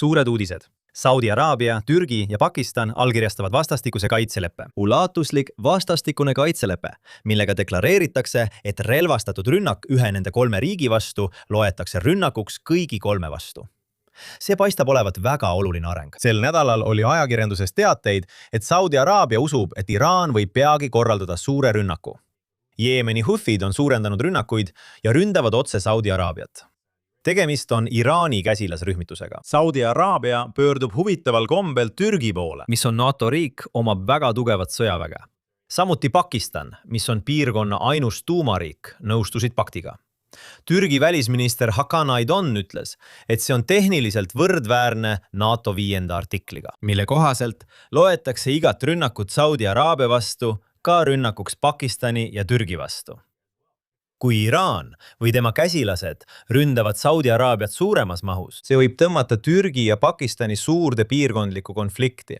Suured uudised. Saudi Araabia, Türgi ja Pakistan allkirjastavad vastastikuse kaitseleppe. Ulatuslik vastastikune kaitselepe, millega deklareeritakse, et relvastatud rünnak ühe nende kolme riigi vastu loetakse rünnakuks kõigi kolme vastu. See paistab olevat väga oluline areng. Sel nädalal oli ajakirjanduses teateid, et Saudi Araabia usub, et Iraan võib peagi korraldada suure rünnaku. Jeemeni Houthid on suurendanud rünnakuid ja ründavad otse Saudi Araabiat. Tegemist on Iraani käsilasrühmitusega. Saudi Araabia pöördub huvitaval kombel Türgi poole, mis on NATO riik, omab väga tugevat sõjaväge. Samuti Pakistan, mis on piirkonna ainus tuumariik, nõustusid paktiga. Türgi välisminister Hakan Aydon ütles, et see on tehniliselt võrdväärne NATO 5. artikliga, mille kohaselt loetakse igat rünnakut Saudi Araabia vastu ka rünnakuks Pakistani ja Türgi vastu. Kui Iraan või tema käsilased ründavad Saudi Araabiat suuremas mahus, see võib tõmmata Türgi ja Pakistani suurde piirkondlikku konflikti.